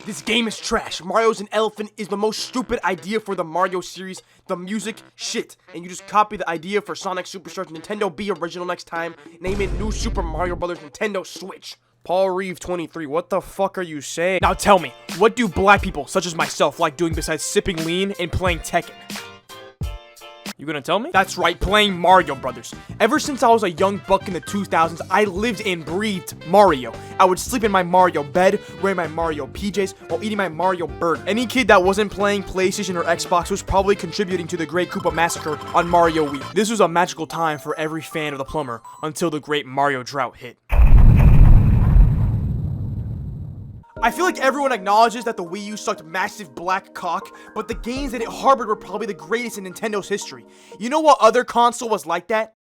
This game is trash. Mario's an elephant is the most stupid idea for the Mario series. The music, shit. And you just copy the idea for Sonic Superstars. Nintendo be original next time. Name it New Super Mario Brothers Nintendo Switch. Paul Reeve 23, what the fuck are you saying? Now tell me, what do black people, such as myself, like doing besides sipping lean and playing Tekken? You gonna tell me? That's right, playing Mario Brothers. Ever since I was a young buck in the 2000s, I lived and breathed Mario. I would sleep in my Mario bed, wearing my Mario PJs, while eating my Mario burger. Any kid that wasn't playing PlayStation or Xbox was probably contributing to the Great Koopa Massacre on Mario Wii. This was a magical time for every fan of the plumber, until the Great Mario Drought hit. I feel like everyone acknowledges that the Wii U sucked massive black cock, but the games that it harbored were probably the greatest in Nintendo's history. You know what other console was like that?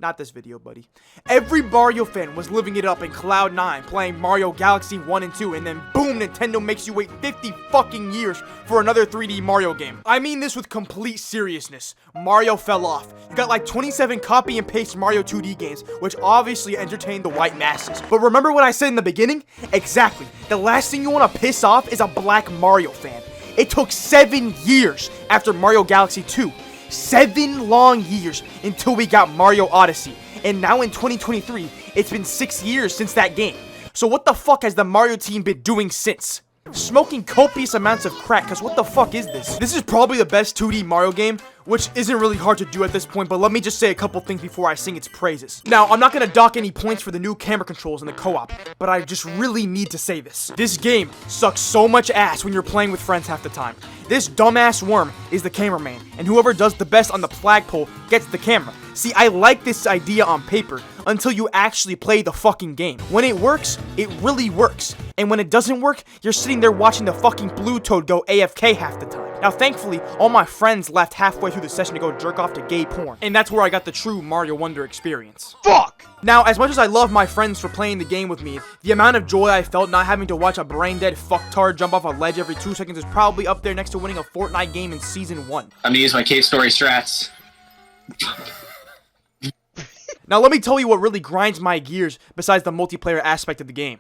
Not this video, buddy. Every Mario fan was living it up in Cloud 9, playing Mario Galaxy 1 and 2, and then boom, Nintendo makes you wait 50 fucking years for another 3D Mario game. I mean this with complete seriousness. Mario fell off. You got like 27 copy and paste Mario 2D games, which obviously entertained the white masses. But remember what I said in the beginning? Exactly. The last thing you want to piss off is a black Mario fan. It took 7 years after Mario Galaxy 2. 7 long years until we got Mario Odyssey. And now in 2023, it's been 6 years since that game. So what the fuck has the Mario team been doing since? Smoking copious amounts of crack, cause what the fuck is this? This is probably the best 2D Mario game, which isn't really hard to do at this point, but let me just say a couple things before I sing its praises. Now, I'm not gonna dock any points for the new camera controls in the co-op, but I just really need to say this. This game sucks so much ass when you're playing with friends half the time. This dumbass worm is the cameraman, and whoever does the best on the flagpole gets the camera. See, I like this idea on paper until you actually play the fucking game. When it works, it really works. And when it doesn't work, you're sitting there watching the fucking blue toad go AFK half the time. Now, thankfully, all my friends left halfway through the session to go jerk off to gay porn. And that's where I got the true Mario Wonder experience. Fuck! Now, as much as I love my friends for playing the game with me, the amount of joy I felt not having to watch a brain-dead fucktard jump off a ledge every 2 seconds is probably up there next to winning a Fortnite game in Season 1. I'm gonna use my cave story strats. Now, let me tell you what really grinds my gears besides the multiplayer aspect of the game.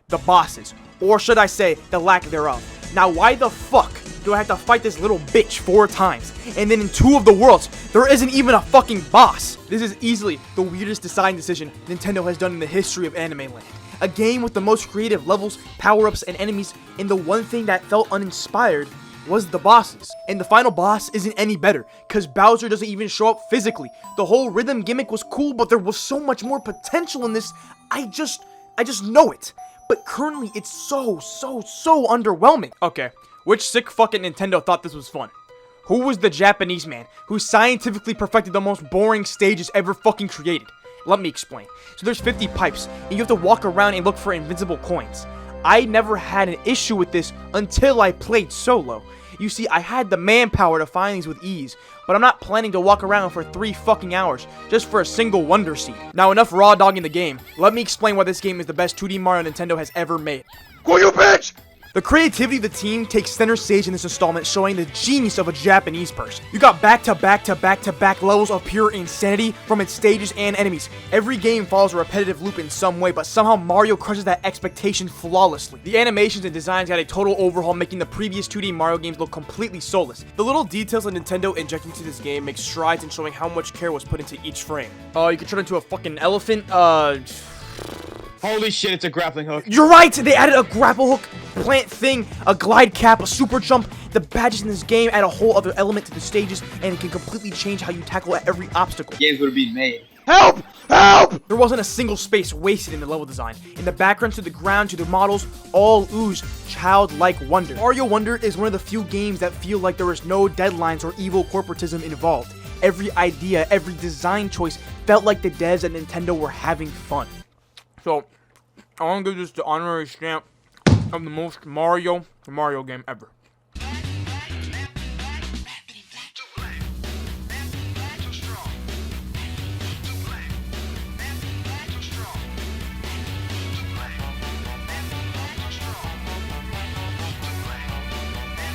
The bosses. Or should I say, the lack thereof. Now, why the fuck do I have to fight this little bitch 4 times? And then in 2 of the worlds, there isn't even a fucking boss. This is easily the weirdest design decision Nintendo has done in the history of anime land. A game with the most creative levels, power-ups, and enemies, and the one thing that felt uninspired was the bosses. And the final boss isn't any better, cause Bowser doesn't even show up physically. The whole rhythm gimmick was cool, but there was so much more potential in this. I just know it. But currently, it's so underwhelming. Okay, which sick fucking Nintendo thought this was fun? Who was the Japanese man who scientifically perfected the most boring stages ever fucking created? Let me explain. So there's 50 pipes, and you have to walk around and look for invincible coins. I never had an issue with this until I played solo. You see, I had the manpower to find these with ease, but I'm not planning to walk around for 3 fucking hours just for a single Wonder Seed. Now, enough raw dogging the game. Let me explain why this game is the best 2D Mario Nintendo has ever made. Go, you bitch! The creativity of the team takes center stage in this installment, showing the genius of a Japanese person. You got back-to-back levels of pure insanity from its stages and enemies. Every game follows a repetitive loop in some way, but somehow Mario crushes that expectation flawlessly. The animations and designs got a total overhaul, making the previous 2D Mario games look completely soulless. The little details that Nintendo injected into this game make strides in showing how much care was put into each frame. You can turn into a fucking elephant, Holy shit, it's a grappling hook. You're right! They added a grapple hook, plant thing, a glide cap, a super jump. The badges in this game add a whole other element to the stages, and it can completely change how you tackle every obstacle. Games would be made. Help! Help! There wasn't a single space wasted in the level design. In the background to the ground to the models, all ooze childlike wonder. Mario Wonder is one of the few games that feel like there is no deadlines or evil corporatism involved. Every idea, every design choice felt like the devs at Nintendo were having fun. So, I want to give this the honorary stamp of the most Mario game ever.